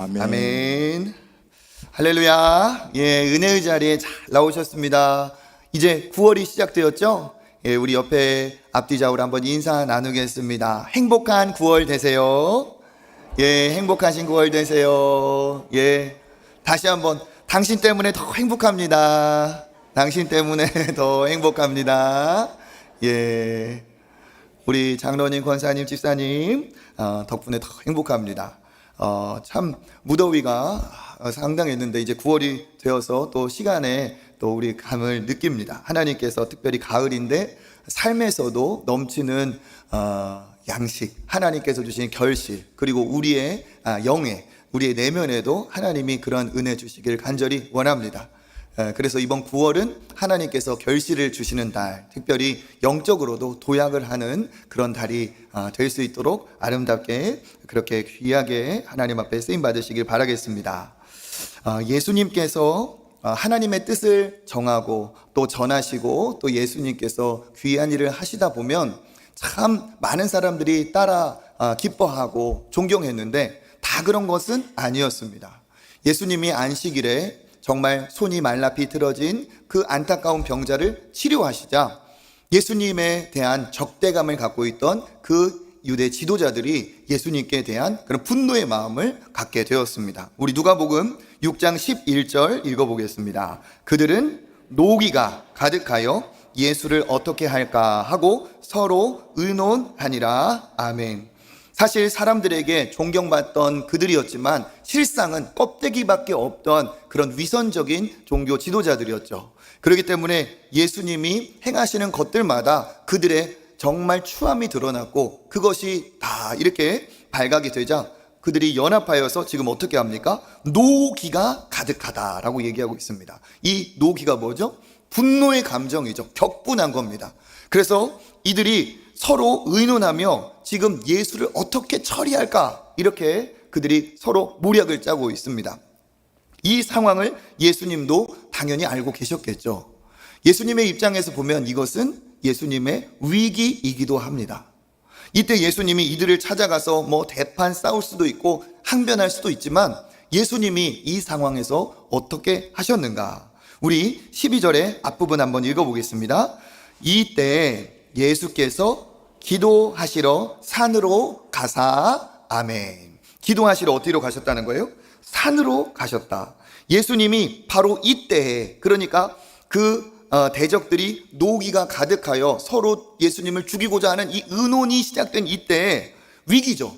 아멘. 아멘. 할렐루야. 은혜의 자리에 잘 나오셨습니다. 이제 9월이 시작되었죠? 우리 옆에 앞뒤 좌우로 한번 인사 나누겠습니다. 행복한 9월 되세요. 행복하신 9월 되세요. 다시 한번 당신 때문에 더 행복합니다. 당신 때문에 더 행복합니다. 우리 장로님, 권사님, 집사님 덕분에 더 행복합니다. 참 무더위가 상당했는데 이제 9월이 되어서 또 시간에 또 우리 감을 느낍니다. 하나님께서 특별히 가을인데 삶에서도 넘치는 양식, 하나님께서 주신 결실, 그리고 우리의 영에, 우리의 내면에도 하나님이 그런 은혜 주시길 간절히 원합니다. 그래서 이번 9월은 하나님께서 결실을 주시는 달, 특별히 영적으로도 도약을 하는 그런 달이 될 수 있도록 아름답게 그렇게 귀하게 하나님 앞에 쓰임 받으시길 바라겠습니다. 예수님께서 하나님의 뜻을 정하고 또 전하시고 또 예수님께서 귀한 일을 하시다 보면 참 많은 사람들이 따라 기뻐하고 존경했는데 다 그런 것은 아니었습니다. 예수님이 안식일에 정말 손이 말라 비틀어진 그 안타까운 병자를 치료하시자 예수님에 대한 적대감을 갖고 있던 그 유대 지도자들이 예수님께 대한 그런 분노의 마음을 갖게 되었습니다. 우리 누가복음 6장 11절 읽어보겠습니다. 그들은 노기가 가득하여 예수를 어떻게 할까 하고 서로 의논하니라. 아멘. 사실 사람들에게 존경받던 그들이었지만 실상은 껍데기밖에 없던 그런 위선적인 종교 지도자들이었죠. 그렇기 때문에 예수님이 행하시는 것들마다 그들의 정말 추함이 드러났고 그것이 다 이렇게 발각이 되자 그들이 연합하여서 지금 어떻게 합니까? 노기가 가득하다라고 얘기하고 있습니다. 이 노기가 뭐죠? 분노의 감정이죠. 격분한 겁니다. 그래서 이들이 서로 의논하며 지금 예수를 어떻게 처리할까 이렇게 그들이 서로 모략을 짜고 있습니다. 이 상황을 예수님도 당연히 알고 계셨겠죠. 예수님의 입장에서 보면 이것은 예수님의 위기이기도 합니다. 이때 예수님이 이들을 찾아가서 대판 싸울 수도 있고 항변할 수도 있지만 예수님이 이 상황에서 어떻게 하셨는가? 우리 12절의 앞부분 한번 읽어보겠습니다. 이때 예수께서 기도하시러 산으로 가사. 아멘. 기도하시러 어디로 가셨다는 거예요? 산으로 가셨다. 예수님이 바로 이때에, 그러니까 그 대적들이 노기가 가득하여 서로 예수님을 죽이고자 하는 이 의논이 시작된 이때에 위기죠.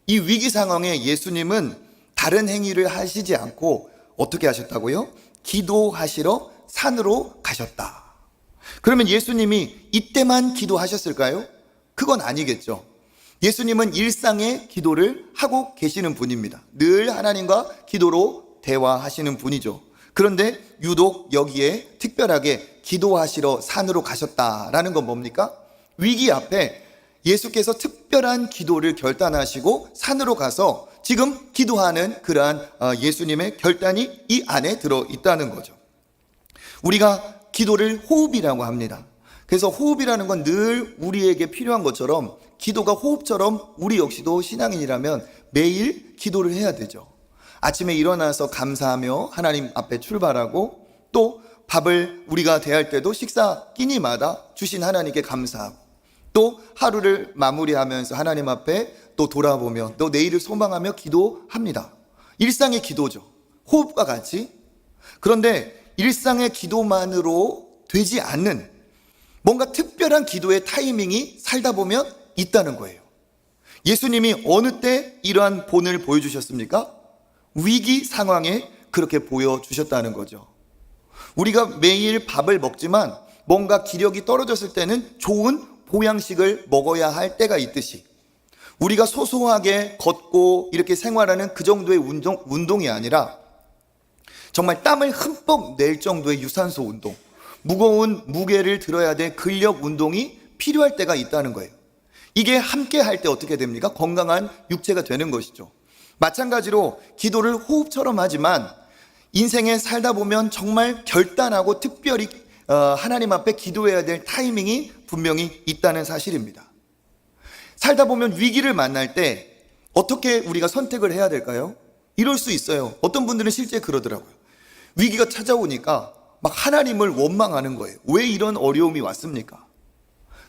이 위기 상황에 예수님은 다른 행위를 하시지 않고 어떻게 하셨다고요? 기도하시러 산으로 가셨다. 그러면 예수님이 이때만 기도하셨을까요? 그건 아니겠죠. 예수님은 일상의 기도를 하고 계시는 분입니다. 늘 하나님과 기도로 대화하시는 분이죠. 그런데 유독 여기에 특별하게 기도하시러 산으로 가셨다라는 건 뭡니까? 위기 앞에 예수께서 특별한 기도를 결단하시고 산으로 가서 지금 기도하는 그러한 예수님의 결단이 이 안에 들어있다는 거죠. 우리가 기도를 호흡이라고 합니다. 그래서 호흡이라는 건 늘 우리에게 필요한 것처럼 기도가 호흡처럼 우리 역시도 신앙인이라면 매일 기도를 해야 되죠. 아침에 일어나서 감사하며 하나님 앞에 출발하고 또 밥을 우리가 대할 때도 식사 끼니마다 주신 하나님께 감사하고 또 하루를 마무리하면서 하나님 앞에 또 돌아보며 또 내일을 소망하며 기도합니다. 일상의 기도죠. 호흡과 같이. 그런데 일상의 기도만으로 되지 않는 뭔가 특별한 기도의 타이밍이 살다 보면 있다는 거예요. 예수님이 어느 때 이러한 본을 보여주셨습니까? 위기 상황에 그렇게 보여주셨다는 거죠. 우리가 매일 밥을 먹지만 뭔가 기력이 떨어졌을 때는 좋은 보양식을 먹어야 할 때가 있듯이 우리가 소소하게 걷고 이렇게 생활하는 그 정도의 운동이 아니라 정말 땀을 흠뻑 낼 정도의 유산소 운동, 무거운 무게를 들어야 될 근력 운동이 필요할 때가 있다는 거예요. 이게 함께 할 때 어떻게 됩니까? 건강한 육체가 되는 것이죠. 마찬가지로 기도를 호흡처럼 하지만 인생에 살다 보면 정말 결단하고 특별히 하나님 앞에 기도해야 될 타이밍이 분명히 있다는 사실입니다. 살다 보면 위기를 만날 때 어떻게 우리가 선택을 해야 될까요? 이럴 수 있어요. 어떤 분들은 실제 그러더라고요. 위기가 찾아오니까 막 하나님을 원망하는 거예요. 왜 이런 어려움이 왔습니까?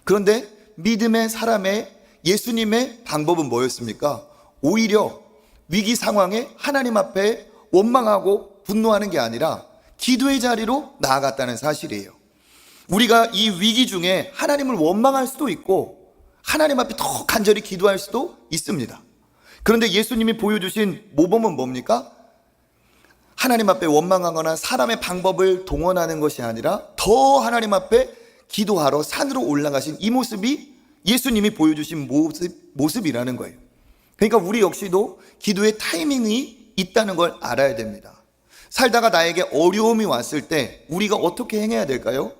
그런데 믿음의 사람의 예수님의 방법은 뭐였습니까? 오히려 위기 상황에 하나님 앞에 원망하고 분노하는 게 아니라 기도의 자리로 나아갔다는 사실이에요. 우리가 이 위기 중에 하나님을 원망할 수도 있고 하나님 앞에 더 간절히 기도할 수도 있습니다. 그런데 예수님이 보여주신 모범은 뭡니까? 하나님 앞에 원망하거나 사람의 방법을 동원하는 것이 아니라 더 하나님 앞에 기도하러 산으로 올라가신 이 모습이 예수님이 보여주신 모습이라는 거예요. 그러니까 우리 역시도 기도의 타이밍이 있다는 걸 알아야 됩니다. 살다가 나에게 어려움이 왔을 때 우리가 어떻게 행해야 될까요?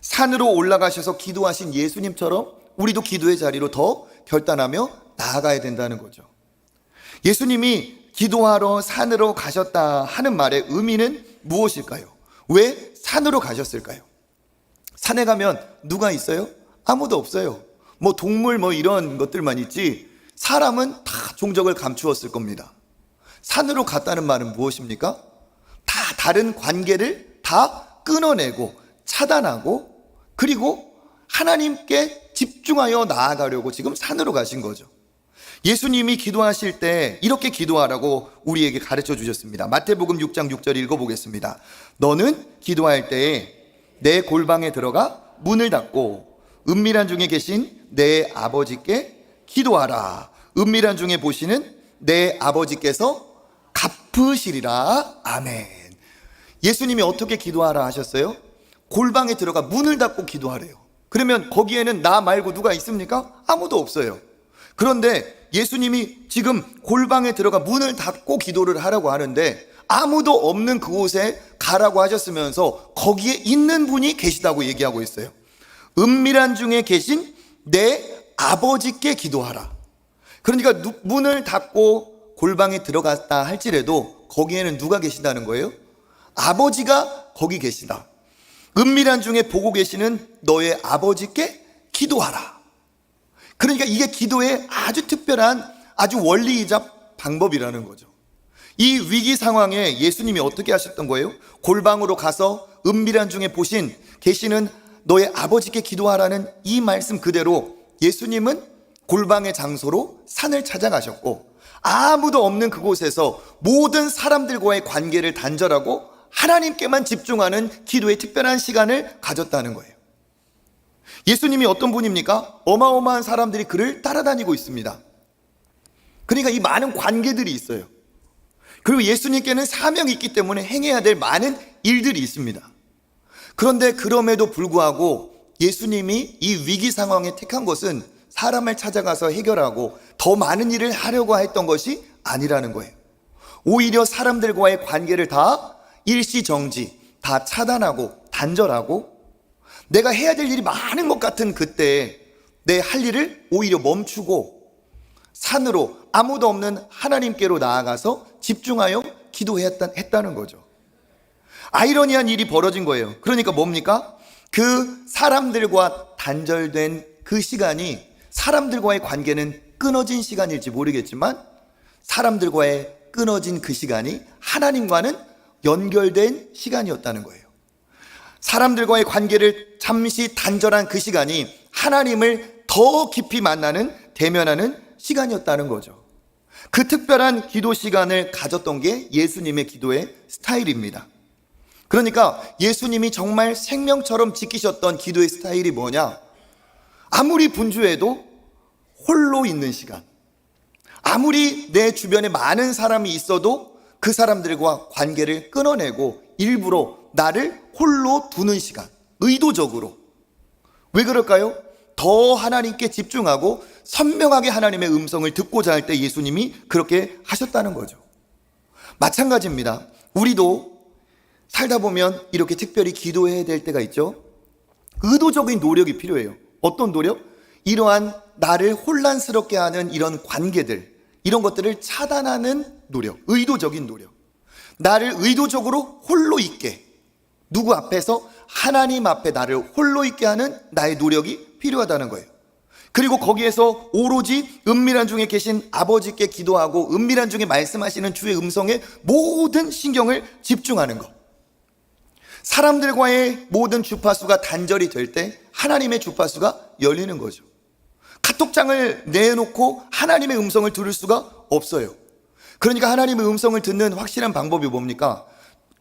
산으로 올라가셔서 기도하신 예수님처럼 우리도 기도의 자리로 더 결단하며 나아가야 된다는 거죠. 예수님이 기도하러 산으로 가셨다 하는 말의 의미는 무엇일까요? 왜 산으로 가셨을까요? 산에 가면 누가 있어요? 아무도 없어요. 뭐 동물 뭐 이런 것들만 있지 사람은 다 종적을 감추었을 겁니다. 산으로 갔다는 말은 무엇입니까? 다 다른 관계를 다 끊어내고 차단하고 그리고 하나님께 집중하여 나아가려고 지금 산으로 가신 거죠. 예수님이 기도하실 때 이렇게 기도하라고 우리에게 가르쳐 주셨습니다. 마태복음 6장 6절 읽어보겠습니다. 너는 기도할 때에 내 골방에 들어가 문을 닫고 은밀한 중에 계신 내 아버지께 기도하라. 은밀한 중에 보시는 내 아버지께서 갚으시리라. 아멘. 예수님이 어떻게 기도하라 하셨어요? 골방에 들어가 문을 닫고 기도하래요. 그러면 거기에는 나 말고 누가 있습니까? 아무도 없어요. 그런데 예수님이 지금 골방에 들어가 문을 닫고 기도를 하라고 하는데 아무도 없는 그곳에 가라고 하셨으면서 거기에 있는 분이 계시다고 얘기하고 있어요. 은밀한 중에 계신 내 아버지께 기도하라. 그러니까 문을 닫고 골방에 들어갔다 할지라도 거기에는 누가 계신다는 거예요? 아버지가 거기 계시다. 은밀한 중에 보고 계시는 너의 아버지께 기도하라. 그러니까 이게 기도의 아주 특별한 아주 원리이자 방법이라는 거죠. 이 위기 상황에 예수님이 어떻게 하셨던 거예요? 골방으로 가서 은밀한 중에 계시는 너의 아버지께 기도하라는 이 말씀 그대로 예수님은 골방의 장소로 산을 찾아가셨고 아무도 없는 그곳에서 모든 사람들과의 관계를 단절하고 하나님께만 집중하는 기도의 특별한 시간을 가졌다는 거예요. 예수님이 어떤 분입니까? 어마어마한 사람들이 그를 따라다니고 있습니다. 그러니까 이 많은 관계들이 있어요. 그리고 예수님께는 사명이 있기 때문에 행해야 될 많은 일들이 있습니다. 그런데 그럼에도 불구하고 예수님이 이 위기 상황에 택한 것은 사람을 찾아가서 해결하고 더 많은 일을 하려고 했던 것이 아니라는 거예요. 오히려 사람들과의 관계를 다 일시정지, 다 차단하고 단절하고 내가 해야 될 일이 많은 것 같은 그때 내 할 일을 오히려 멈추고 산으로 아무도 없는 하나님께로 나아가서 집중하여 기도했다는 거죠. 아이러니한 일이 벌어진 거예요. 그러니까 뭡니까? 그 사람들과 단절된 그 시간이 사람들과의 관계는 끊어진 시간일지 모르겠지만 사람들과의 끊어진 그 시간이 하나님과는 연결된 시간이었다는 거예요. 사람들과의 관계를 잠시 단절한 그 시간이 하나님을 더 깊이 만나는, 대면하는 시간이었다는 거죠. 그 특별한 기도 시간을 가졌던 게 예수님의 기도의 스타일입니다. 그러니까 예수님이 정말 생명처럼 지키셨던 기도의 스타일이 뭐냐? 아무리 분주해도 홀로 있는 시간, 아무리 내 주변에 많은 사람이 있어도 그 사람들과 관계를 끊어내고 일부러 나를 홀로 두는 시간, 의도적으로. 왜 그럴까요? 더 하나님께 집중하고 선명하게 하나님의 음성을 듣고자 할 때 예수님이 그렇게 하셨다는 거죠. 마찬가지입니다. 우리도 살다 보면 이렇게 특별히 기도해야 될 때가 있죠. 의도적인 노력이 필요해요. 어떤 노력? 이러한 나를 혼란스럽게 하는 이런 관계들, 이런 것들을 차단하는 노력, 의도적인 노력. 나를 의도적으로 홀로 있게, 누구 앞에서? 하나님 앞에 나를 홀로 있게 하는 나의 노력이 필요하다는 거예요. 그리고 거기에서 오로지 은밀한 중에 계신 아버지께 기도하고 은밀한 중에 말씀하시는 주의 음성에 모든 신경을 집중하는 것. 사람들과의 모든 주파수가 단절이 될 때 하나님의 주파수가 열리는 거죠. 카톡장을 내놓고 하나님의 음성을 들을 수가 없어요. 그러니까 하나님의 음성을 듣는 확실한 방법이 뭡니까?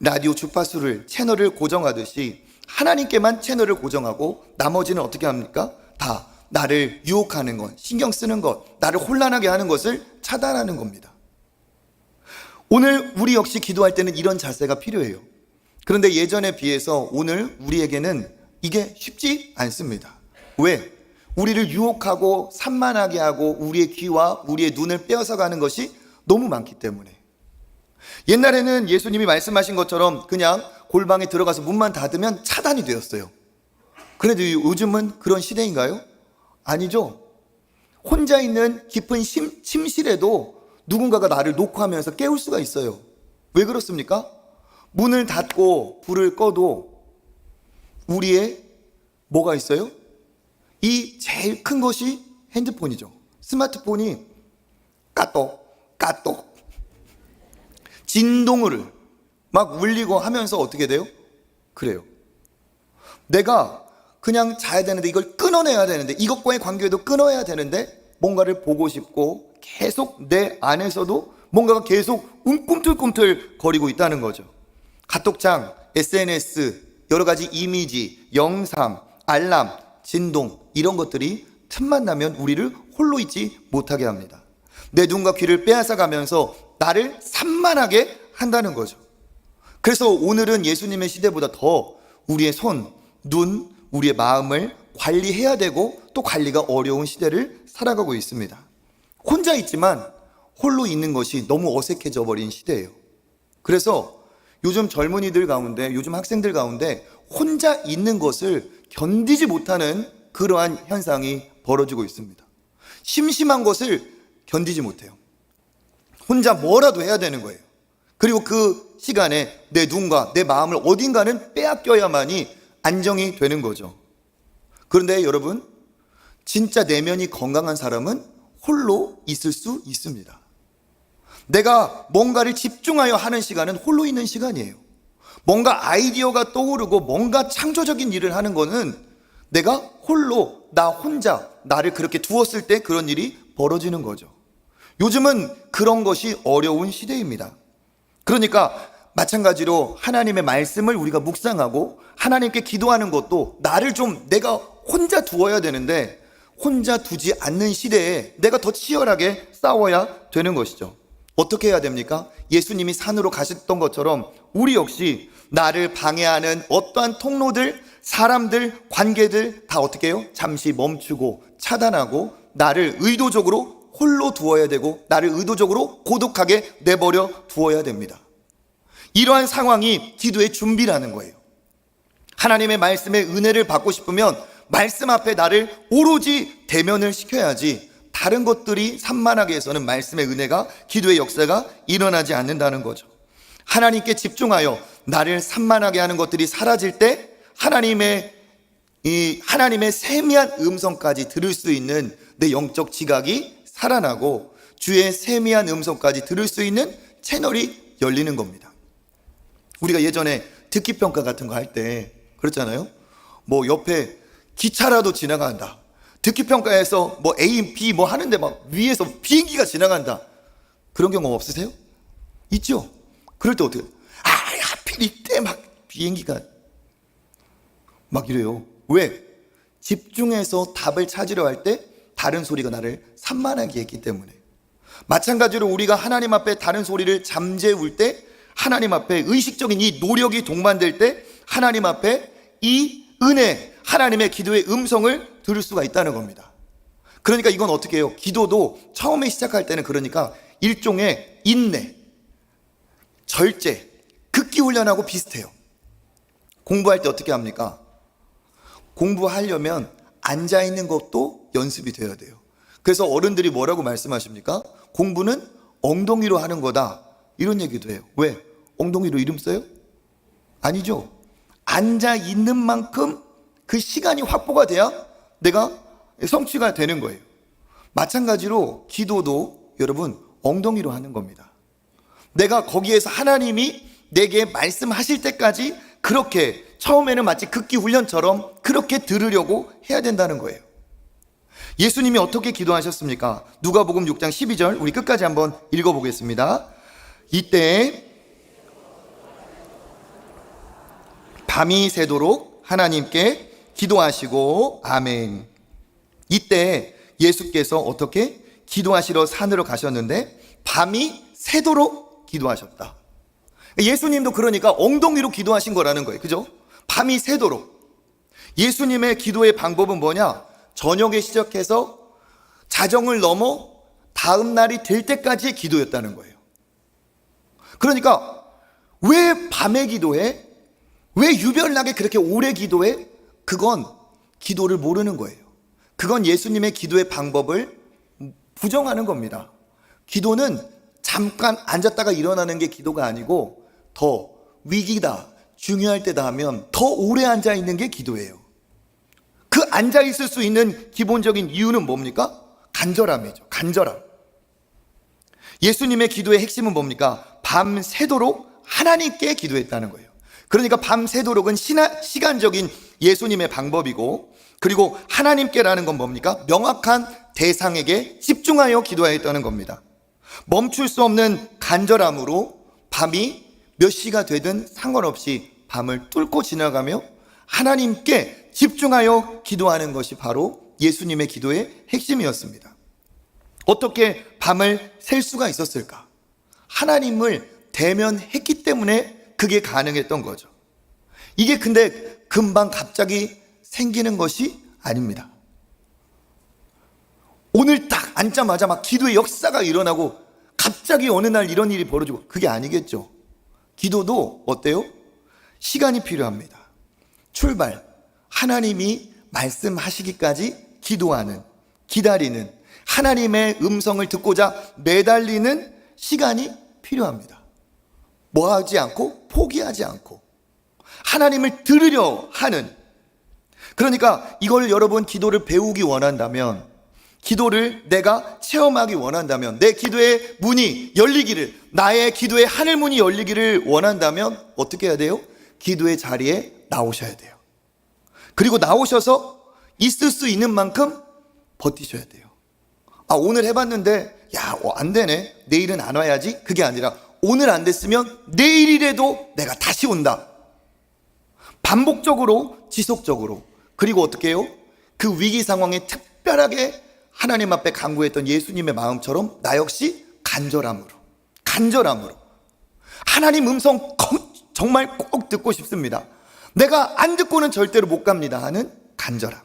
라디오 주파수를, 채널을 고정하듯이 하나님께만 채널을 고정하고 나머지는 어떻게 합니까? 다 나를 유혹하는 것, 신경 쓰는 것, 나를 혼란하게 하는 것을 차단하는 겁니다. 오늘 우리 역시 기도할 때는 이런 자세가 필요해요. 그런데 예전에 비해서 오늘 우리에게는 이게 쉽지 않습니다. 왜? 우리를 유혹하고 산만하게 하고 우리의 귀와 우리의 눈을 빼앗아가는 것이 너무 많기 때문에. 옛날에는 예수님이 말씀하신 것처럼 그냥 골방에 들어가서 문만 닫으면 차단이 되었어요. 그런데 요즘은 그런 시대인가요? 아니죠. 혼자 있는 깊은 침실에도 누군가가 나를 녹화하면서 깨울 수가 있어요. 왜 그렇습니까? 문을 닫고 불을 꺼도 우리의 뭐가 있어요? 이 제일 큰 것이 핸드폰이죠. 스마트폰이 까똑 진동을 막 울리고 하면서 어떻게 돼요? 그래요. 내가 그냥 자야 되는데 이걸 끊어내야 되는데 이것과의 관계도 끊어야 되는데 뭔가를 보고 싶고 계속 내 안에서도 뭔가가 계속 꿈틀꿈틀 거리고 있다는 거죠. 카톡장, SNS, 여러 가지 이미지, 영상, 알람, 진동 이런 것들이 틈만 나면 우리를 홀로 있지 못하게 합니다. 내 눈과 귀를 빼앗아가면서 나를 산만하게 한다는 거죠. 그래서 오늘은 예수님의 시대보다 더 우리의 손, 눈, 우리의 마음을 관리해야 되고 또 관리가 어려운 시대를 살아가고 있습니다. 혼자 있지만 홀로 있는 것이 너무 어색해져 버린 시대예요. 그래서 요즘 젊은이들 가운데, 요즘 학생들 가운데 혼자 있는 것을 견디지 못하는 그러한 현상이 벌어지고 있습니다. 심심한 것을 견디지 못해요. 혼자 뭐라도 해야 되는 거예요. 그리고 그 시간에 내 눈과 내 마음을 어딘가는 빼앗겨야만이 안정이 되는 거죠. 그런데 여러분, 진짜 내면이 건강한 사람은 홀로 있을 수 있습니다. 내가 뭔가를 집중하여 하는 시간은 홀로 있는 시간이에요. 뭔가 아이디어가 떠오르고 뭔가 창조적인 일을 하는 거는 내가 홀로, 나 혼자 나를 그렇게 두었을 때 그런 일이 벌어지는 거죠. 요즘은 그런 것이 어려운 시대입니다. 그러니까 마찬가지로 하나님의 말씀을 우리가 묵상하고 하나님께 기도하는 것도 나를 좀 내가 혼자 두어야 되는데 혼자 두지 않는 시대에 내가 더 치열하게 싸워야 되는 것이죠. 어떻게 해야 됩니까? 예수님이 산으로 가셨던 것처럼 우리 역시 나를 방해하는 어떠한 통로들, 사람들, 관계들 다 어떻게 해요? 잠시 멈추고 차단하고 나를 의도적으로 홀로 두어야 되고 나를 의도적으로 고독하게 내버려 두어야 됩니다. 이러한 상황이 기도의 준비라는 거예요. 하나님의 말씀의 은혜를 받고 싶으면 말씀 앞에 나를 오로지 대면을 시켜야지 다른 것들이 산만하게 해서는 말씀의 은혜가, 기도의 역사가 일어나지 않는다는 거죠. 하나님께 집중하여 나를 산만하게 하는 것들이 사라질 때 하나님의 세미한 음성까지 들을 수 있는 내 영적 지각이 살아나고 주의 세미한 음성까지 들을 수 있는 채널이 열리는 겁니다. 우리가 예전에 듣기 평가 같은 거 할 때 그렇잖아요. 뭐 옆에 기차라도 지나간다. 듣기 평가에서 뭐 A, B 뭐 하는데 막 위에서 비행기가 지나간다. 그런 경험 없으세요? 있죠? 그럴 때 어떻게? 하필 이때 막 비행기가 막 이래요. 왜? 집중해서 답을 찾으려 할 때 다른 소리가 나를 산만하게 했기 때문에. 마찬가지로 우리가 하나님 앞에 다른 소리를 잠재울 때, 하나님 앞에 의식적인 이 노력이 동반될 때 하나님 앞에 이 은혜, 하나님의 기도의 음성을 들을 수가 있다는 겁니다. 그러니까 이건 어떻게 해요? 기도도 처음에 시작할 때는 그러니까 일종의 인내, 절제, 극기 훈련하고 비슷해요. 공부할 때 어떻게 합니까? 공부하려면 앉아있는 것도 연습이 돼야 돼요. 그래서 어른들이 뭐라고 말씀하십니까? 공부는 엉덩이로 하는 거다, 이런 얘기도 해요. 왜? 엉덩이로 이름 써요? 아니죠. 앉아있는 만큼 그 시간이 확보가 돼야 내가 성취가 되는 거예요. 마찬가지로 기도도 여러분 엉덩이로 하는 겁니다. 내가 거기에서 하나님이 내게 말씀하실 때까지 그렇게 처음에는 마치 극기 훈련처럼 그렇게 들으려고 해야 된다는 거예요. 예수님이 어떻게 기도하셨습니까? 누가복음 6장 12절 우리 끝까지 한번 읽어보겠습니다. 이때 밤이 새도록 하나님께 기도하시고 아멘. 이때 예수께서 어떻게 기도하시러 산으로 가셨는데 밤이 새도록 기도하셨다. 예수님도 그러니까 엉덩이로 기도하신 거라는 거예요. 그죠? 밤이 새도록. 예수님의 기도의 방법은 뭐냐? 저녁에 시작해서 자정을 넘어 다음 날이 될 때까지의 기도였다는 거예요. 그러니까 왜 밤에 기도해? 왜 유별나게 그렇게 오래 기도해? 그건 기도를 모르는 거예요. 그건 예수님의 기도의 방법을 부정하는 겁니다. 기도는 잠깐 앉았다가 일어나는 게 기도가 아니고 더 위기다, 중요할 때다 하면 더 오래 앉아 있는 게 기도예요. 그 앉아 있을 수 있는 기본적인 이유는 뭡니까? 간절함이죠. 간절함. 예수님의 기도의 핵심은 뭡니까? 밤새도록 하나님께 기도했다는 거예요. 그러니까 밤새도록은 시간적인 예수님의 방법이고, 그리고 하나님께라는 건 뭡니까? 명확한 대상에게 집중하여 기도하였다는 겁니다. 멈출 수 없는 간절함으로 밤이 몇 시가 되든 상관없이 밤을 뚫고 지나가며 하나님께 집중하여 기도하는 것이 바로 예수님의 기도의 핵심이었습니다. 어떻게 밤을 셀 수가 있었을까? 하나님을 대면했기 때문에 그게 가능했던 거죠. 이게 근데 금방 갑자기 생기는 것이 아닙니다. 오늘 딱 앉자마자 막 기도의 역사가 일어나고 갑자기 어느 날 이런 일이 벌어지고, 그게 아니겠죠. 기도도 어때요? 시간이 필요합니다. 출발, 하나님이 말씀하시기까지 기도하는, 기다리는, 하나님의 음성을 듣고자 매달리는 시간이 필요합니다. 뭐 하지 않고, 포기하지 않고 하나님을 들으려 하는. 그러니까 이걸 여러분 기도를 배우기 원한다면, 기도를 내가 체험하기 원한다면, 내 기도의 문이 열리기를, 나의 기도의 하늘 문이 열리기를 원한다면 어떻게 해야 돼요? 기도의 자리에 나오셔야 돼요. 그리고 나오셔서 있을 수 있는 만큼 버티셔야 돼요. 아, 오늘 해봤는데 안 되네, 내일은 안 와야지. 그게 아니라 오늘 안 됐으면 내일이라도 내가 다시 온다. 반복적으로, 지속적으로. 그리고 어떻게 해요? 그 위기 상황에 특별하게 하나님 앞에 간구했던 예수님의 마음처럼 나 역시 간절함으로 하나님 음성 정말 꼭 듣고 싶습니다, 내가 안 듣고는 절대로 못 갑니다 하는 간절함.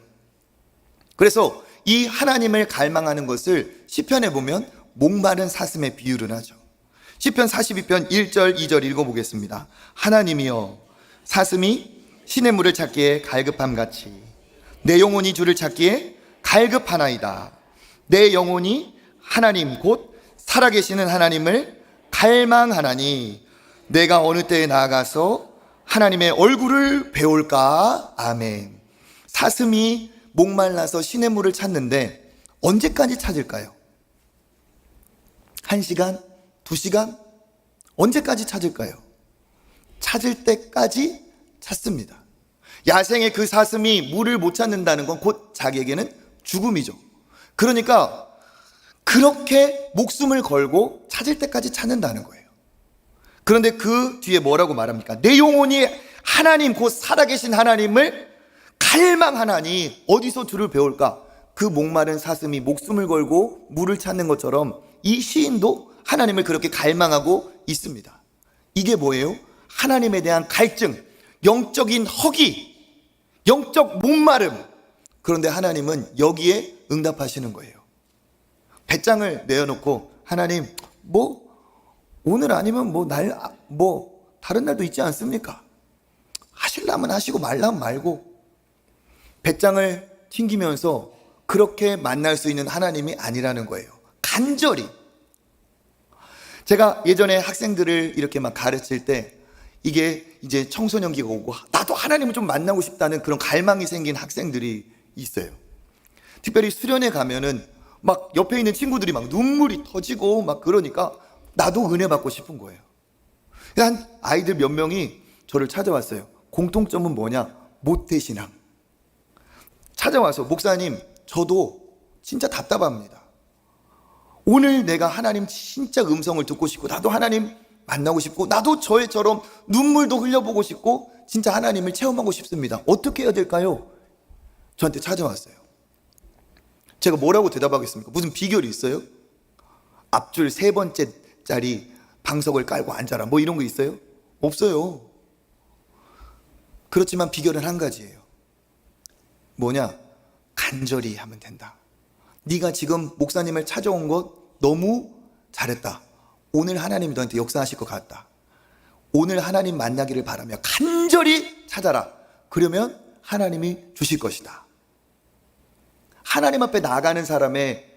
그래서 이 하나님을 갈망하는 것을 시편에 보면 목마른 사슴에 비유를 하죠. 시편 42편 1절 2절 읽어보겠습니다. 하나님이여, 사슴이 시냇물을 찾기에 갈급함같이 내 영혼이 주를 찾기에 갈급하나이다. 내 영혼이 하나님 곧 살아계시는 하나님을 갈망하나니 내가 어느 때에 나아가서 하나님의 얼굴을 배울까? 아멘. 사슴이 목말라서 시냇물을 찾는데 언제까지 찾을까요? 1시간? 2시간? 언제까지 찾을까요? 찾을 때까지 찾습니다. 야생의 그 사슴이 물을 못 찾는다는 건 곧 자기에게는 죽음이죠. 그러니까 그렇게 목숨을 걸고 찾을 때까지 찾는다는 거예요. 그런데 그 뒤에 뭐라고 말합니까? 내 영혼이 하나님 곧 살아계신 하나님을 갈망하나니 어디서 주를 배울까? 그 목마른 사슴이 목숨을 걸고 물을 찾는 것처럼 이 시인도 하나님을 그렇게 갈망하고 있습니다. 이게 뭐예요? 하나님에 대한 갈증, 영적인 허기, 영적 목마름. 그런데 하나님은 여기에 응답하시는 거예요. 배짱을 내어놓고 하나님, 오늘 아니면 다른 날도 있지 않습니까? 하시려면 하시고 말라면 말고. 배짱을 튕기면서 그렇게 만날 수 있는 하나님이 아니라는 거예요. 간절히. 제가 예전에 학생들을 이렇게 막 가르칠 때 이게 이제 청소년기가 오고 나도 하나님을 좀 만나고 싶다는 그런 갈망이 생긴 학생들이 있어요. 특별히 수련회 가면은 막 옆에 있는 친구들이 막 눈물이 터지고 막 그러니까 나도 은혜 받고 싶은 거예요. 한 아이들 몇 명이 저를 찾아왔어요. 공통점은 뭐냐? 모태신앙. 찾아와서 목사님, 저도 진짜 답답합니다. 오늘 내가 하나님 진짜 음성을 듣고 싶고 나도 하나님 만나고 싶고 나도 저애처럼 눈물도 흘려보고 싶고 진짜 하나님을 체험하고 싶습니다. 어떻게 해야 될까요? 저한테 찾아왔어요. 제가 뭐라고 대답하겠습니까? 무슨 비결이 있어요? 앞줄 3번째 짜리 방석을 깔고 앉아라 뭐 이런 거 있어요? 없어요. 그렇지만 비결은 한 가지예요. 뭐냐? 간절히 하면 된다. 네가 지금 목사님을 찾아온 것 너무 잘했다. 오늘 하나님이 너한테 역사하실 것 같다. 오늘 하나님 만나기를 바라며 간절히 찾아라. 그러면 하나님이 주실 것이다. 하나님 앞에 나아가는 사람의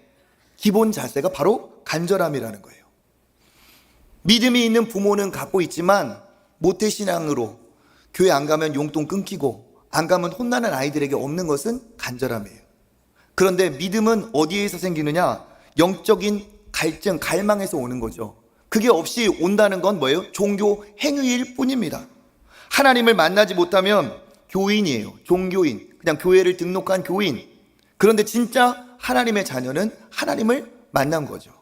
기본 자세가 바로 간절함이라는 거예요. 믿음이 있는 부모는 갖고 있지만 모태신앙으로 교회 안 가면 용돈 끊기고 안 가면 혼나는 아이들에게 없는 것은 간절함이에요. 그런데 믿음은 어디에서 생기느냐? 영적인 갈증, 갈망에서 오는 거죠. 그게 없이 온다는 건 뭐예요? 종교 행위일 뿐입니다. 하나님을 만나지 못하면 교인이에요. 종교인, 그냥 교회를 등록한 교인. 그런데 진짜 하나님의 자녀는 하나님을 만난 거죠.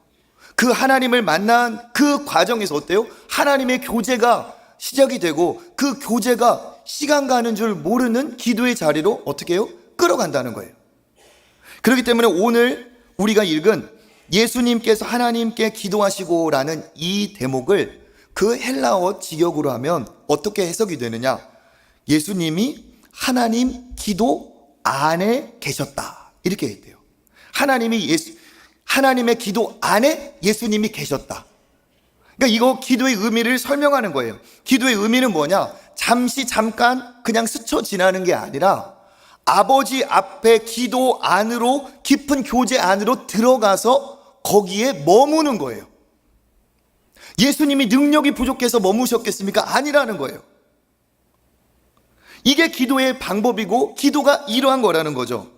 그 하나님을 만난 그 과정에서 어때요? 하나님의 교제가 시작이 되고 그 교제가 시간 가는 줄 모르는 기도의 자리로 어떻게 해요? 끌어간다는 거예요. 그렇기 때문에 오늘 우리가 읽은 예수님께서 하나님께 기도하시고 라는 이 대목을 그 헬라어 직역으로 하면 어떻게 해석이 되느냐? 예수님이 하나님 기도 안에 계셨다. 이렇게 했대요. 하나님의 기도 안에 예수님이 계셨다. 그러니까 이거 기도의 의미를 설명하는 거예요. 기도의 의미는 뭐냐? 잠깐 그냥 스쳐 지나는 게 아니라 아버지 앞에 기도 안으로 깊은 교제 안으로 들어가서 거기에 머무는 거예요. 예수님이 능력이 부족해서 머무셨겠습니까? 아니라는 거예요. 이게 기도의 방법이고 기도가 이러한 거라는 거죠.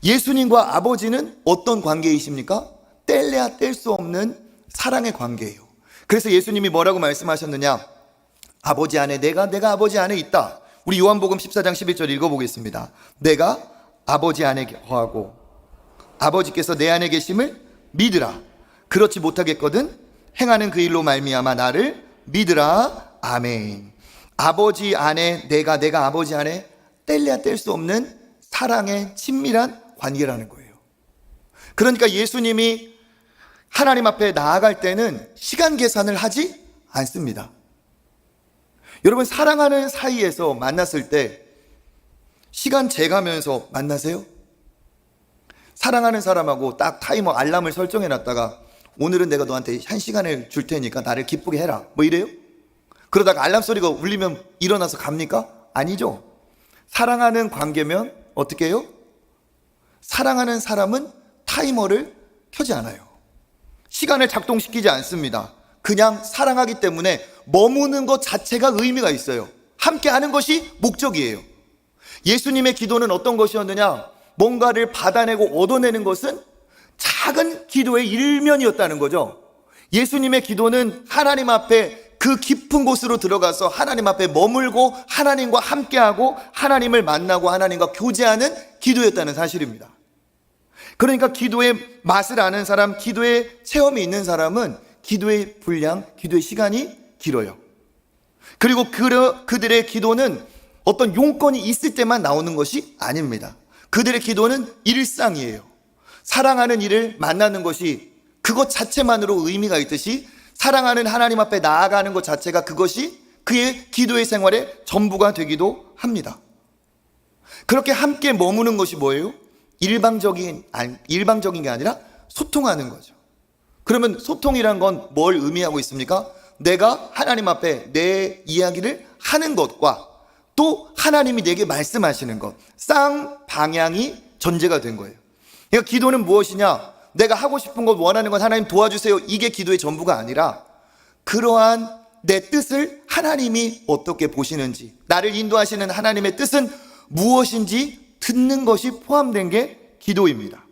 예수님과 아버지는 어떤 관계이십니까? 뗄래야 뗄 수 없는 사랑의 관계예요. 그래서 예수님이 뭐라고 말씀하셨느냐? 아버지 안에 내가 아버지 안에 있다. 우리 요한복음 14장 11절 읽어보겠습니다. 내가 아버지 안에 거하고 아버지께서 내 안에 계심을 믿으라. 그렇지 못하겠거든 행하는 그 일로 말미암아 나를 믿으라. 아멘. 아버지 안에 내가 아버지 안에 뗄래야 뗄 수 없는 사랑의 친밀한 관계라는 거예요. 그러니까 예수님이 하나님 앞에 나아갈 때는 시간 계산을 하지 않습니다. 여러분, 사랑하는 사이에서 만났을 때 시간 재가면서 만나세요? 사랑하는 사람하고 딱 타이머 알람을 설정해 놨다가 오늘은 내가 너한테 1시간을 줄 테니까 나를 기쁘게 해라 뭐 이래요? 그러다가 알람 소리가 울리면 일어나서 갑니까? 아니죠. 사랑하는 관계면 어떻게 해요? 사랑하는 사람은 타이머를 켜지 않아요. 시간을 작동시키지 않습니다. 그냥 사랑하기 때문에 머무는 것 자체가 의미가 있어요. 함께 하는 것이 목적이에요. 예수님의 기도는 어떤 것이었느냐? 뭔가를 받아내고 얻어내는 것은 작은 기도의 일면이었다는 거죠. 예수님의 기도는 하나님 앞에 그 깊은 곳으로 들어가서 하나님 앞에 머물고 하나님과 함께하고 하나님을 만나고 하나님과 교제하는 기도였다는 사실입니다. 그러니까 기도의 맛을 아는 사람, 기도의 체험이 있는 사람은 기도의 분량, 기도의 시간이 길어요. 그리고 그들의 기도는 어떤 용건이 있을 때만 나오는 것이 아닙니다. 그들의 기도는 일상이에요. 사랑하는 이를 만나는 것이 그것 자체만으로 의미가 있듯이 사랑하는 하나님 앞에 나아가는 것 자체가 그것이 그의 기도의 생활의 전부가 되기도 합니다. 그렇게 함께 머무는 것이 뭐예요? 일방적인 게 아니라 소통하는 거죠. 그러면 소통이란 건 뭘 의미하고 있습니까? 내가 하나님 앞에 내 이야기를 하는 것과 또 하나님이 내게 말씀하시는 것, 쌍방향이 전제가 된 거예요. 그러니까 기도는 무엇이냐? 내가 하고 싶은 것, 원하는 것 하나님 도와주세요. 이게 기도의 전부가 아니라 그러한 내 뜻을 하나님이 어떻게 보시는지, 나를 인도하시는 하나님의 뜻은 무엇인지 듣는 것이 포함된 게 기도입니다.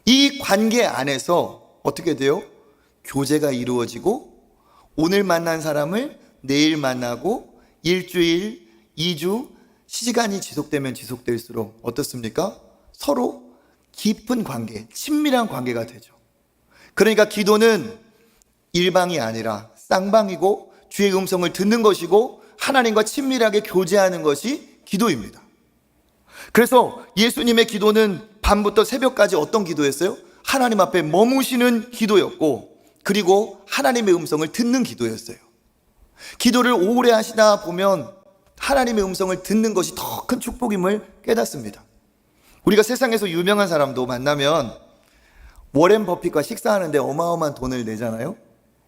이 관계 안에서 어떻게 돼요? 교제가 이루어지고 오늘 만난 사람을 내일 만나고 일주일, 2주 시간이 지속되면 지속될수록 어떻습니까? 서로 깊은 관계, 친밀한 관계가 되죠. 그러니까 기도는 일방이 아니라 쌍방이고 주의 음성을 듣는 것이고 하나님과 친밀하게 교제하는 것이 기도입니다. 그래서 예수님의 기도는 밤부터 새벽까지 어떤 기도였어요? 하나님 앞에 머무시는 기도였고 그리고 하나님의 음성을 듣는 기도였어요. 기도를 오래 하시다 보면 하나님의 음성을 듣는 것이 더 큰 축복임을 깨닫습니다. 우리가 세상에서 유명한 사람도 만나면 워렌 버핏과 식사하는데 어마어마한 돈을 내잖아요.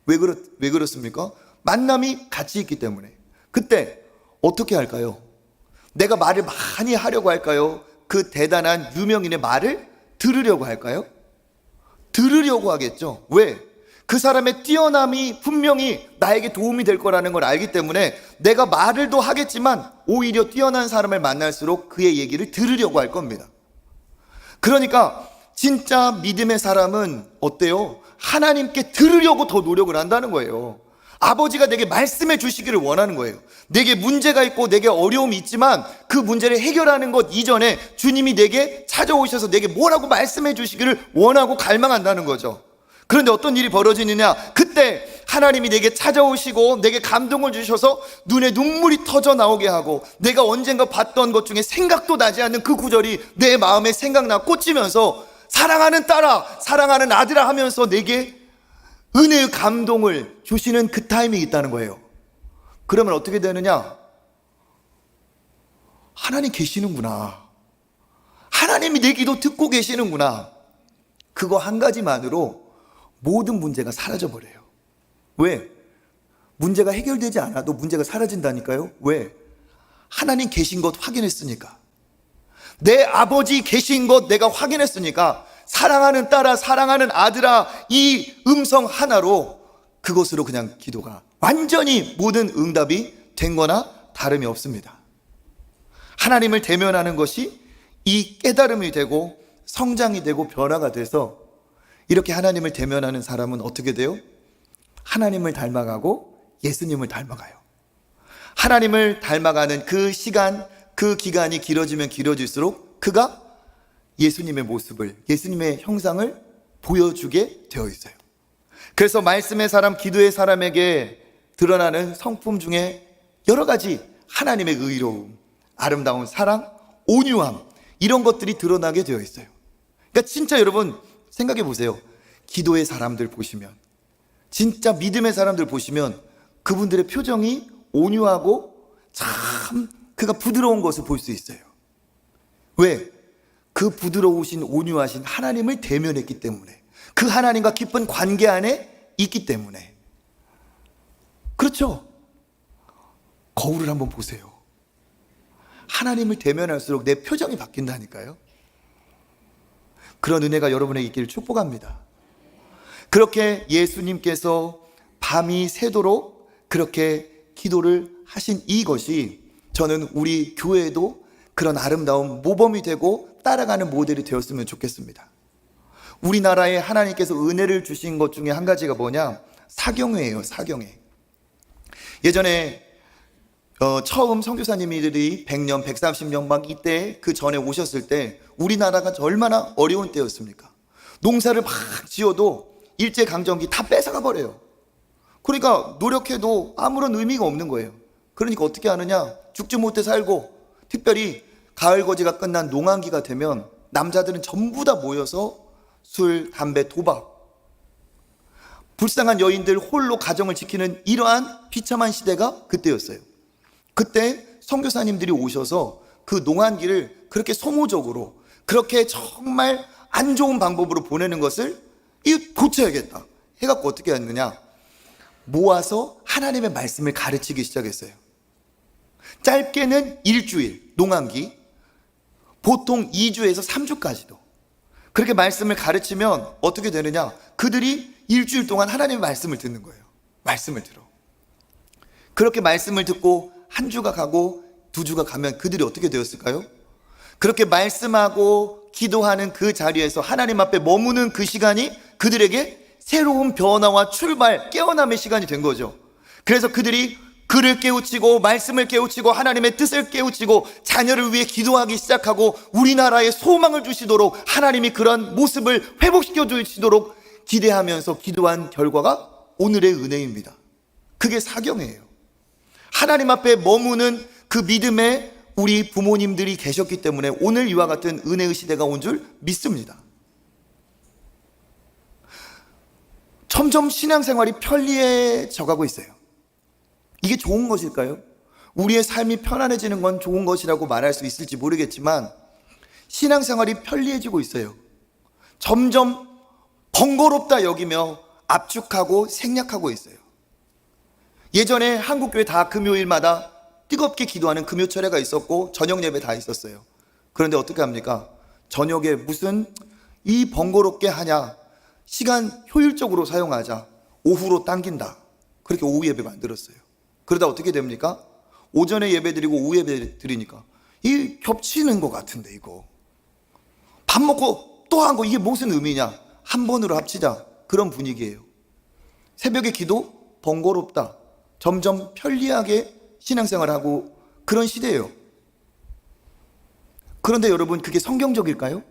왜 그렇습니까? 만남이 같이 있기 때문에. 그때 어떻게 할까요? 내가 말을 많이 하려고 할까요? 그 대단한 유명인의 말을 들으려고 할까요? 들으려고 하겠죠. 왜? 그 사람의 뛰어남이 분명히 나에게 도움이 될 거라는 걸 알기 때문에 내가 말을 더 하겠지만 오히려 뛰어난 사람을 만날수록 그의 얘기를 들으려고 할 겁니다. 그러니까 진짜 믿음의 사람은 어때요? 하나님께 들으려고 더 노력을 한다는 거예요. 아버지가 내게 말씀해 주시기를 원하는 거예요. 내게 문제가 있고 내게 어려움이 있지만 그 문제를 해결하는 것 이전에 주님이 내게 찾아오셔서 내게 뭐라고 말씀해 주시기를 원하고 갈망한다는 거죠. 그런데 어떤 일이 벌어지느냐? 그때 하나님이 내게 찾아오시고 내게 감동을 주셔서 눈에 눈물이 터져 나오게 하고 내가 언젠가 봤던 것 중에 생각도 나지 않는 그 구절이 내 마음에 생각나 꽂히면서 사랑하는 딸아, 사랑하는 아들아 하면서 내게 은혜의 감동을 주시는 그 타임이 있다는 거예요. 그러면 어떻게 되느냐? 하나님 계시는구나. 하나님이 내 기도 듣고 계시는구나. 그거 한 가지만으로 모든 문제가 사라져버려요. 왜? 문제가 해결되지 않아도 문제가 사라진다니까요. 왜? 하나님 계신 것 확인했으니까. 내 아버지 계신 것 내가 확인했으니까 사랑하는 딸아, 사랑하는 아들아, 이 음성 하나로 그것으로 그냥 기도가 완전히 모든 응답이 된 거나 다름이 없습니다. 하나님을 대면하는 것이 이 깨달음이 되고 성장이 되고 변화가 돼서 이렇게 하나님을 대면하는 사람은 어떻게 돼요? 하나님을 닮아가고 예수님을 닮아가요. 하나님을 닮아가는 그 시간, 그 기간이 길어지면 길어질수록 그가 예수님의 모습을, 예수님의 형상을 보여주게 되어 있어요. 그래서 말씀의 사람, 기도의 사람에게 드러나는 성품 중에 여러 가지 하나님의 의로움, 아름다운 사랑, 온유함, 이런 것들이 드러나게 되어 있어요. 그러니까 진짜 여러분 생각해 보세요. 기도의 사람들 보시면, 진짜 믿음의 사람들 보시면 그분들의 표정이 온유하고 참 그가 부드러운 것을 볼 수 있어요. 왜? 그 부드러우신 온유하신 하나님을 대면했기 때문에, 그 하나님과 깊은 관계 안에 있기 때문에. 그렇죠? 거울을 한번 보세요. 하나님을 대면할수록 내 표정이 바뀐다니까요. 그런 은혜가 여러분에게 있기를 축복합니다. 그렇게 예수님께서 밤이 새도록 그렇게 기도를 하신 이것이 저는 우리 교회에도 그런 아름다운 모범이 되고 따라가는 모델이 되었으면 좋겠습니다. 우리나라에 하나님께서 은혜를 주신 것 중에 한 가지가 뭐냐? 사경회예요. 사경회. 예전에 처음 선교사님들이 100년, 130년 막 이때 그 전에 오셨을 때 우리나라가 얼마나 어려운 때였습니까? 농사를 막 지어도 일제강점기 다 뺏어가 버려요. 그러니까 노력해도 아무런 의미가 없는 거예요. 그러니까 어떻게 하느냐? 죽지 못해 살고, 특별히 가을 거지가 끝난 농한기가 되면 남자들은 전부 다 모여서 술, 담배, 도박, 불쌍한 여인들 홀로 가정을 지키는 이러한 비참한 시대가 그때였어요. 그때 선교사님들이 오셔서 그 농한기를 그렇게 소모적으로, 그렇게 정말 안 좋은 방법으로 보내는 것을 이거 고쳐야겠다 해갖고 어떻게 했느냐? 모아서 하나님의 말씀을 가르치기 시작했어요. 짧게는 일주일, 농한기, 보통 2주에서 3주까지도 그렇게 말씀을 가르치면 어떻게 되느냐? 그들이 일주일 동안 하나님의 말씀을 듣는 거예요. 말씀을 들어. 그렇게 말씀을 듣고 한 주가 가고 두 주가 가면 그들이 어떻게 되었을까요? 그렇게 말씀하고 기도하는 그 자리에서 하나님 앞에 머무는 그 시간이 그들에게 새로운 변화와 출발, 깨어남의 시간이 된 거죠. 그래서 그들이 글을 깨우치고 말씀을 깨우치고 하나님의 뜻을 깨우치고 자녀를 위해 기도하기 시작하고 우리나라에 소망을 주시도록 하나님이 그런 모습을 회복시켜 주시도록 기대하면서 기도한 결과가 오늘의 은혜입니다. 그게 사경이에요. 하나님 앞에 머무는 그 믿음에 우리 부모님들이 계셨기 때문에 오늘 이와 같은 은혜의 시대가 온 줄 믿습니다. 점점 신앙생활이 편리해져 가고 있어요. 이게 좋은 것일까요? 우리의 삶이 편안해지는 건 좋은 것이라고 말할 수 있을지 모르겠지만 신앙생활이 편리해지고 있어요. 점점 번거롭다 여기며 압축하고 생략하고 있어요. 예전에 한국교회 다 금요일마다 뜨겁게 기도하는 금요철회가 있었고 저녁 예배 다 있었어요. 그런데 어떻게 합니까? 저녁에 무슨 이 번거롭게 하냐, 시간 효율적으로 사용하자, 오후로 당긴다. 그렇게 오후 예배 만들었어요. 그러다 어떻게 됩니까? 오전에 예배 드리고 오후 예배 드리니까 이 겹치는 것 같은데, 이거 밥 먹고 또 한 거 이게 무슨 의미냐, 한 번으로 합치자, 그런 분위기예요. 새벽에 기도 번거롭다, 점점 편리하게 신앙생활하고 그런 시대예요. 그런데 여러분, 그게 성경적일까요?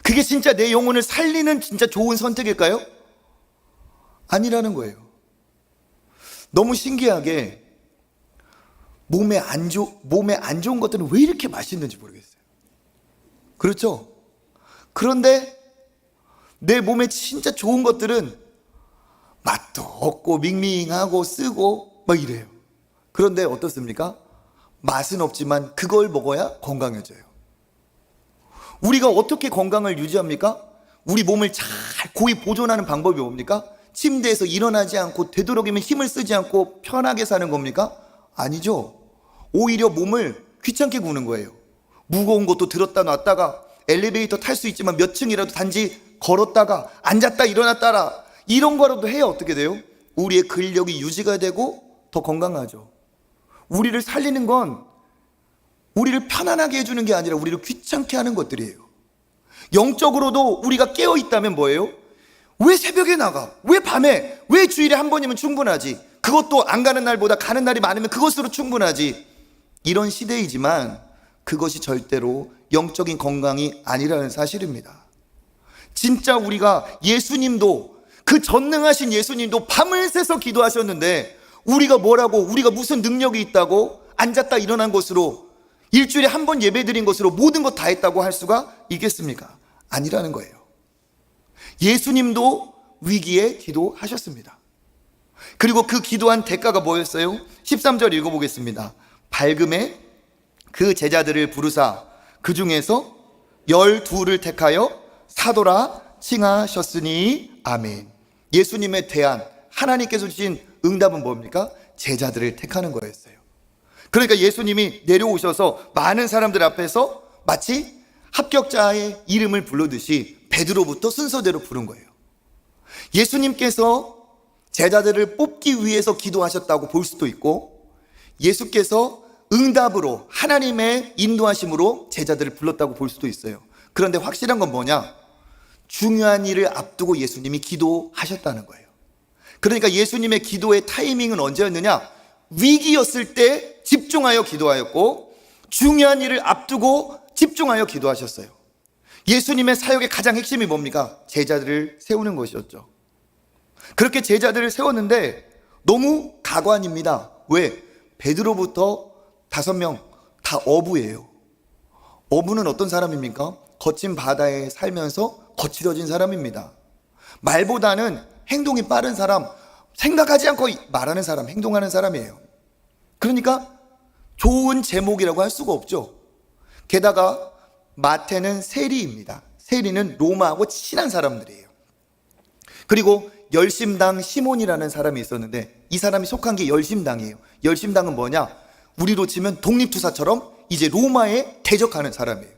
그게 진짜 내 영혼을 살리는 진짜 좋은 선택일까요? 아니라는 거예요. 너무 신기하게 몸에 안 좋은 것들은 왜 이렇게 맛있는지 모르겠어요. 그렇죠? 그런데 내 몸에 진짜 좋은 것들은 맛도 없고 밍밍하고 쓰고 막 이래요. 그런데 어떻습니까? 맛은 없지만 그걸 먹어야 건강해져요. 우리가 어떻게 건강을 유지합니까? 우리 몸을 잘 고이 보존하는 방법이 뭡니까? 침대에서 일어나지 않고 되도록이면 힘을 쓰지 않고 편하게 사는 겁니까? 아니죠. 오히려 몸을 귀찮게 구는 거예요. 무거운 것도 들었다 놨다가 엘리베이터 탈 수 있지만 몇 층이라도 단지 걸었다가 앉았다 일어났다라 이런 거라도 해야 어떻게 돼요? 우리의 근력이 유지가 되고 더 건강하죠. 우리를 살리는 건 우리를 편안하게 해주는 게 아니라 우리를 귀찮게 하는 것들이에요. 영적으로도 우리가 깨어있다면 뭐예요? 왜 새벽에 나가? 왜 밤에? 왜 주일에 한 번이면 충분하지? 그것도 안 가는 날보다 가는 날이 많으면 그것으로 충분하지. 이런 시대이지만 그것이 절대로 영적인 건강이 아니라는 사실입니다. 진짜 우리가 예수님도, 그 전능하신 예수님도 밤을 새서 기도하셨는데 우리가 뭐라고, 우리가 무슨 능력이 있다고 앉았다 일어난 것으로 일주일에 한 번 예배 드린 것으로 모든 것 다 했다고 할 수가 있겠습니까? 아니라는 거예요. 예수님도 위기에 기도하셨습니다. 그리고 그 기도한 대가가 뭐였어요? 13절 읽어보겠습니다. 밝음에 그 제자들을 부르사 그 중에서 12를 택하여 사도라 칭하셨으니 아멘. 예수님의 대안, 하나님께서 주신 응답은 뭡니까? 제자들을 택하는 거였어요. 그러니까 예수님이 내려오셔서 많은 사람들 앞에서 마치 합격자의 이름을 부르듯이 베드로부터 순서대로 부른 거예요. 예수님께서 제자들을 뽑기 위해서 기도하셨다고 볼 수도 있고, 예수께서 응답으로 하나님의 인도하심으로 제자들을 불렀다고 볼 수도 있어요. 그런데 확실한 건 뭐냐? 중요한 일을 앞두고 예수님이 기도하셨다는 거예요. 그러니까 예수님의 기도의 타이밍은 언제였느냐? 위기였을 때 집중하여 기도하였고, 중요한 일을 앞두고 집중하여 기도하셨어요. 예수님의 사역의 가장 핵심이 뭡니까? 제자들을 세우는 것이었죠. 그렇게 제자들을 세웠는데 너무 가관입니다. 왜? 베드로부터 5명 다 어부예요. 어부는 어떤 사람입니까? 거친 바다에 살면서 거칠어진 사람입니다. 말보다는 행동이 빠른 사람, 생각하지 않고 말하는 사람, 행동하는 사람이에요. 그러니까 좋은 제목이라고 할 수가 없죠. 게다가 마태는 세리입니다. 세리는 로마하고 친한 사람들이에요. 그리고 열심당 시몬이라는 사람이 있었는데 이 사람이 속한 게 열심당이에요. 열심당은 뭐냐? 우리로 치면 독립투사처럼 이제 로마에 대적하는 사람이에요.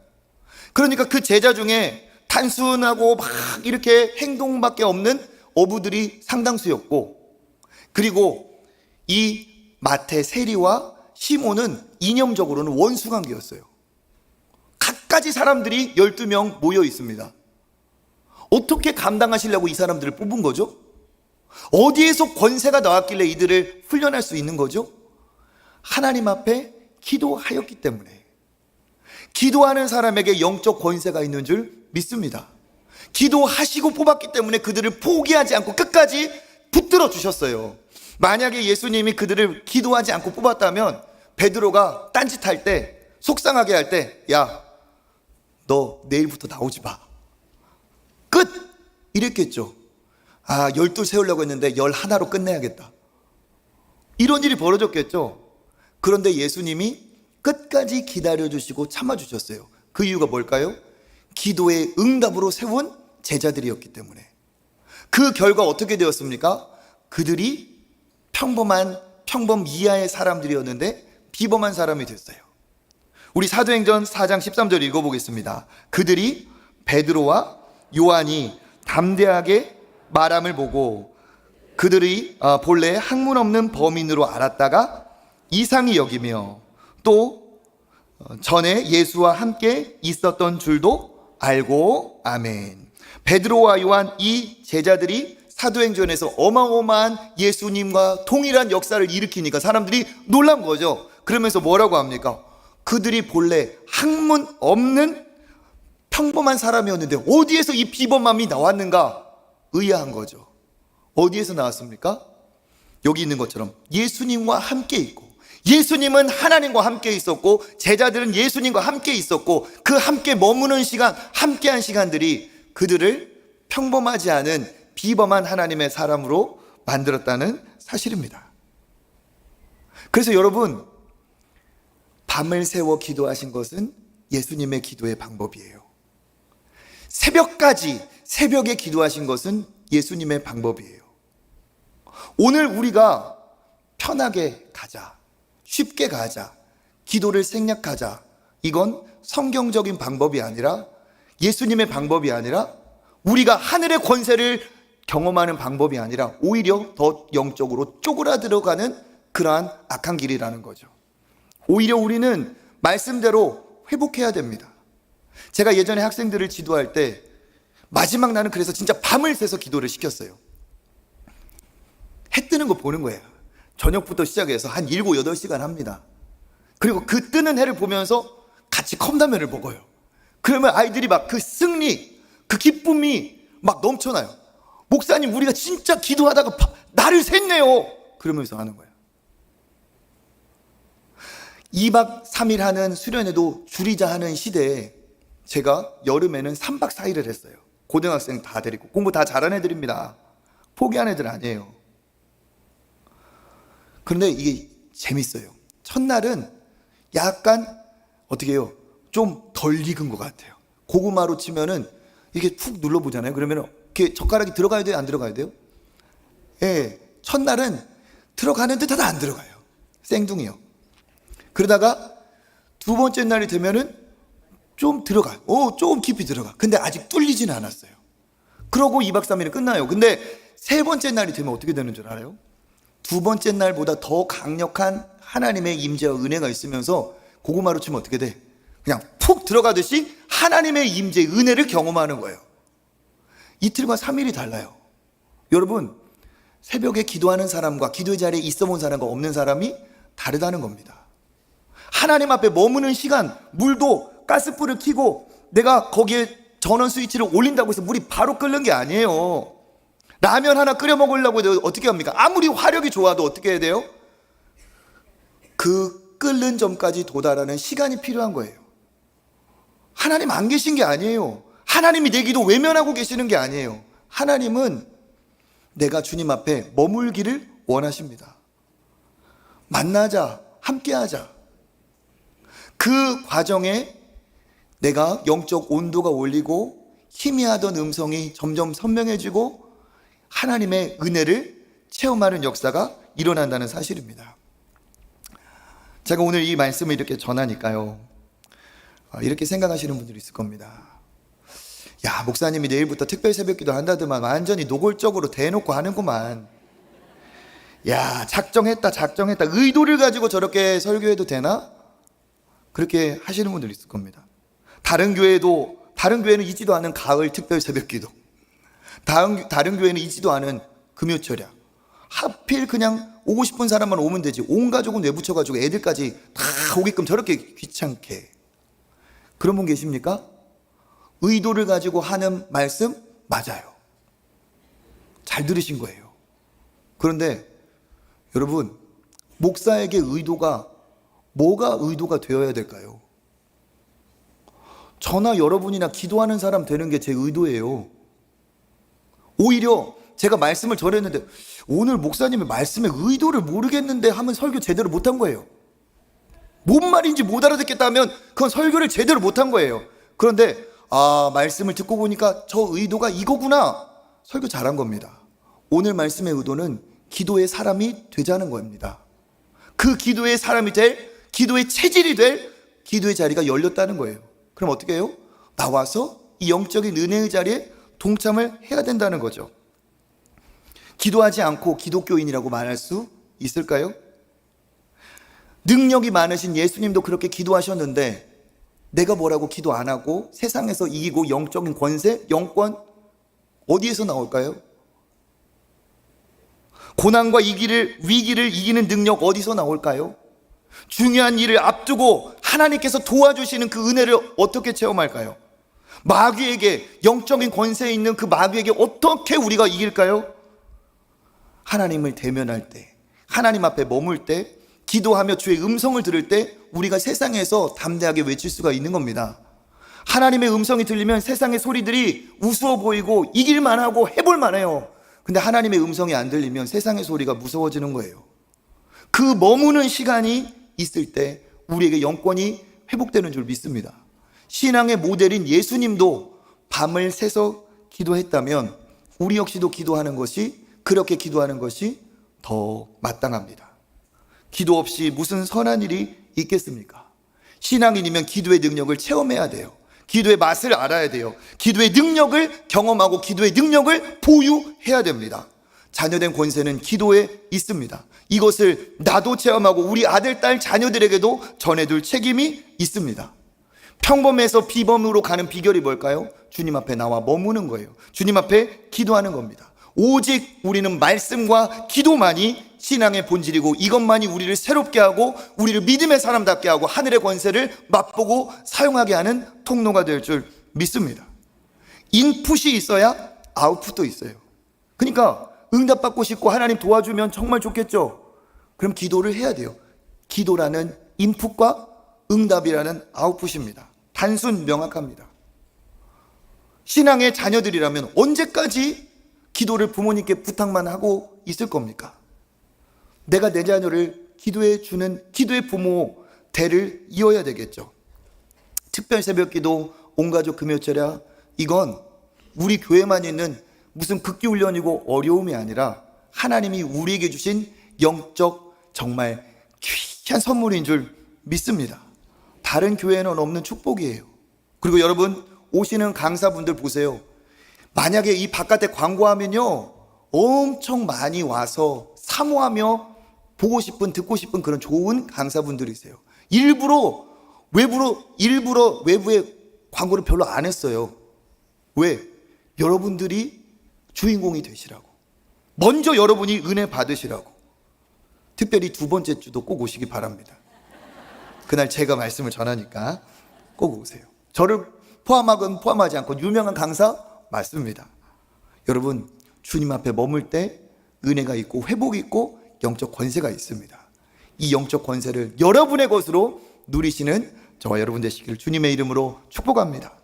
그러니까 그 제자 중에 단순하고 막 이렇게 행동밖에 없는 어부들이 상당수였고, 그리고 이 마태 세리와 시몬은 이념적으로는 원수관계였어요. 끝까지 사람들이 12명 모여 있습니다. 어떻게 감당하시려고 이 사람들을 뽑은 거죠? 어디에서 권세가 나왔길래 이들을 훈련할 수 있는 거죠? 하나님 앞에 기도하였기 때문에. 기도하는 사람에게 영적 권세가 있는 줄 믿습니다. 기도하시고 뽑았기 때문에 그들을 포기하지 않고 끝까지 붙들어 주셨어요. 만약에 예수님이 그들을 기도하지 않고 뽑았다면 베드로가 딴짓할 때, 속상하게 할 때, 야, 너 내일부터 나오지 마, 끝! 이랬겠죠. 12 세우려고 했는데 11로 끝내야겠다, 이런 일이 벌어졌겠죠. 그런데 예수님이 끝까지 기다려주시고 참아주셨어요. 그 이유가 뭘까요? 기도의 응답으로 세운 제자들이었기 때문에. 그 결과 어떻게 되었습니까? 그들이 평범 이하의 사람들이었는데 비범한 사람이 됐어요. 우리 사도행전 4장 13절 읽어보겠습니다. 그들이 베드로와 요한이 담대하게 말함을 보고 그들이 본래 학문 없는 범인으로 알았다가 이상히 여기며 또 전에 예수와 함께 있었던 줄도 알고. 아멘. 베드로와 요한, 이 제자들이 사도행전에서 어마어마한 예수님과 동일한 역사를 일으키니까 사람들이 놀란 거죠. 그러면서 뭐라고 합니까? 그들이 본래 학문 없는 평범한 사람이었는데 어디에서 이 비범함이 나왔는가 의아한 거죠. 어디에서 나왔습니까? 여기 있는 것처럼 예수님과 함께 있고, 예수님은 하나님과 함께 있었고 제자들은 예수님과 함께 있었고, 그 함께 머무는 시간, 함께한 시간들이 그들을 평범하지 않은 비범한 하나님의 사람으로 만들었다는 사실입니다. 그래서 여러분, 밤을 새워 기도하신 것은 예수님의 기도의 방법이에요. 새벽에 기도하신 것은 예수님의 방법이에요. 오늘 우리가 편하게 가자, 쉽게 가자, 기도를 생략하자, 이건 성경적인 방법이 아니라, 예수님의 방법이 아니라, 우리가 하늘의 권세를 경험하는 방법이 아니라 오히려 더 영적으로 쪼그라들어가는 그러한 악한 길이라는 거죠. 오히려 우리는 말씀대로 회복해야 됩니다. 제가 예전에 학생들을 지도할 때 마지막 날은 그래서 진짜 밤을 새서 기도를 시켰어요. 해 뜨는 거 보는 거예요. 저녁부터 시작해서 한 7, 8시간 합니다. 그리고 그 뜨는 해를 보면서 같이 컵라면을 먹어요. 그러면 아이들이 막 그 승리, 그 기쁨이 막 넘쳐나요. 목사님, 우리가 진짜 기도하다가 날을 샜네요, 그러면서 하는 거예요. 2박 3일 하는 수련회도 줄이자 하는 시대에 제가 여름에는 3박 4일을 했어요. 고등학생 다 데리고. 공부 다 잘하는 애들입니다. 포기한 애들 아니에요. 그런데 이게 재밌어요. 첫날은 약간 어떻게 해요? 좀 덜 익은 것 같아요. 고구마로 치면은 이게 푹 눌러보잖아요. 그러면 이렇게 젓가락이 들어가야 돼요? 안 들어가야 돼요? 예, 첫날은 들어가는 듯 하다 안 들어가요. 생둥이요. 그러다가 두 번째 날이 되면은 좀 들어가요. 조금 깊이 들어가. 근데 아직 뚫리지는 않았어요. 그러고 2박 3일은 끝나요. 근데 세 번째 날이 되면 어떻게 되는 줄 알아요? 두 번째 날보다 더 강력한 하나님의 임재와 은혜가 있으면서 고구마로 치면 어떻게 돼? 그냥 푹 들어가듯이 하나님의 임재, 은혜를 경험하는 거예요. 이틀과 3일이 달라요. 여러분, 새벽에 기도하는 사람과 기도의 자리에 있어 본 사람과 없는 사람이 다르다는 겁니다. 하나님 앞에 머무는 시간, 물도 가스불을 켜고 내가 거기에 전원 스위치를 올린다고 해서 물이 바로 끓는 게 아니에요. 라면 하나 끓여 먹으려고 해도 어떻게 합니까? 아무리 화력이 좋아도 어떻게 해야 돼요? 그 끓는 점까지 도달하는 시간이 필요한 거예요. 하나님 안 계신 게 아니에요. 하나님이 내 기도 외면하고 계시는 게 아니에요. 하나님은 내가 주님 앞에 머물기를 원하십니다. 만나자, 함께하자. 그 과정에 내가 영적 온도가 올리고 희미하던 음성이 점점 선명해지고 하나님의 은혜를 체험하는 역사가 일어난다는 사실입니다. 제가 오늘 이 말씀을 이렇게 전하니까요, 이렇게 생각하시는 분들이 있을 겁니다. 야, 목사님이 내일부터 특별 새벽기도 한다더만 완전히 노골적으로 대놓고 하는구만. 야, 작정했다. 의도를 가지고 저렇게 설교해도 되나? 그렇게 하시는 분들이 있을 겁니다. 다른 교회는 있지도 않은 가을 특별 새벽기도, 다른 교회는 있지도 않은 금요철야. 하필 그냥 오고 싶은 사람만 오면 되지. 온 가족은 내붙여가지고 애들까지 다 오게끔 저렇게 귀찮게. 그런 분 계십니까? 의도를 가지고 하는 말씀 맞아요. 잘 들으신 거예요. 그런데 여러분, 목사에게 뭐가 의도가 되어야 될까요? 저나 여러분이나 기도하는 사람 되는 게 제 의도예요. 오히려 제가 말씀을 전했는데 오늘 목사님의 말씀의 의도를 모르겠는데 하면 설교 제대로 못한 거예요. 뭔 말인지 못 알아듣겠다 하면 그건 설교를 제대로 못한 거예요. 그런데 말씀을 듣고 보니까 저 의도가 이거구나, 설교 잘한 겁니다. 오늘 말씀의 의도는 기도의 사람이 되자는 겁니다. 그 기도의 사람이 될, 기도의 체질이 될 기도의 자리가 열렸다는 거예요. 그럼 어떻게 해요? 나와서 이 영적인 은혜의 자리에 동참을 해야 된다는 거죠. 기도하지 않고 기독교인이라고 말할 수 있을까요? 능력이 많으신 예수님도 그렇게 기도하셨는데 내가 뭐라고 기도 안 하고 세상에서 이기고 영적인 권세, 영권 어디에서 나올까요? 고난과 위기를 이기는 능력 어디서 나올까요? 중요한 일을 앞두고 하나님께서 도와주시는 그 은혜를 어떻게 체험할까요? 마귀에게, 영적인 권세에 있는 그 마귀에게 어떻게 우리가 이길까요? 하나님을 대면할 때, 하나님 앞에 머물 때, 기도하며 주의 음성을 들을 때 우리가 세상에서 담대하게 외칠 수가 있는 겁니다. 하나님의 음성이 들리면 세상의 소리들이 우스워 보이고 이길만 하고 해볼만 해요. 근데 하나님의 음성이 안 들리면 세상의 소리가 무서워지는 거예요. 그 머무는 시간이 있을 때 우리에게 영권이 회복되는 줄 믿습니다. 신앙의 모델인 예수님도 밤을 새서 기도했다면 우리 역시도 그렇게 기도하는 것이 더 마땅합니다. 기도 없이 무슨 선한 일이 있겠습니까? 신앙인이면 기도의 능력을 체험해야 돼요. 기도의 맛을 알아야 돼요. 기도의 능력을 경험하고 기도의 능력을 보유해야 됩니다. 자녀된 권세는 기도에 있습니다. 이것을 나도 체험하고 우리 아들, 딸, 자녀들에게도 전해둘 책임이 있습니다. 평범해서 비범으로 가는 비결이 뭘까요? 주님 앞에 나와 머무는 거예요. 주님 앞에 기도하는 겁니다. 오직 우리는 말씀과 기도만이 신앙의 본질이고 이것만이 우리를 새롭게 하고 우리를 믿음의 사람답게 하고 하늘의 권세를 맛보고 사용하게 하는 통로가 될 줄 믿습니다. 인풋이 있어야 아웃풋도 있어요. 그러니까 응답받고 싶고 하나님 도와주면 정말 좋겠죠. 그럼 기도를 해야 돼요. 기도라는 인풋과 응답이라는 아웃풋입니다. 단순 명확합니다. 신앙의 자녀들이라면 언제까지 기도를 부모님께 부탁만 하고 있을 겁니까? 내가 내 자녀를 기도해 주는 기도의 부모 대를 이어야 되겠죠. 특별 새벽기도, 온가족 금요철야, 이건 우리 교회만 있는 무슨 극기훈련이고 어려움이 아니라 하나님이 우리에게 주신 영적 정말 귀한 선물인 줄 믿습니다. 다른 교회에는 없는 축복이에요. 그리고 여러분 오시는 강사분들 보세요. 만약에 이 바깥에 광고하면요 엄청 많이 와서 사모하며 보고 싶은, 듣고 싶은 그런 좋은 강사분들이세요. 일부러 외부에 광고를 별로 안 했어요. 왜? 여러분들이 주인공이 되시라고. 먼저 여러분이 은혜 받으시라고. 특별히 두 번째 주도 꼭 오시기 바랍니다. 그날 제가 말씀을 전하니까 꼭 오세요. 저를 포함하건 포함하지 않고 유명한 강사 맞습니다. 여러분 주님 앞에 머물 때 은혜가 있고 회복이 있고 영적 권세가 있습니다. 이 영적 권세를 여러분의 것으로 누리시는 저와 여러분 되시기를 주님의 이름으로 축복합니다.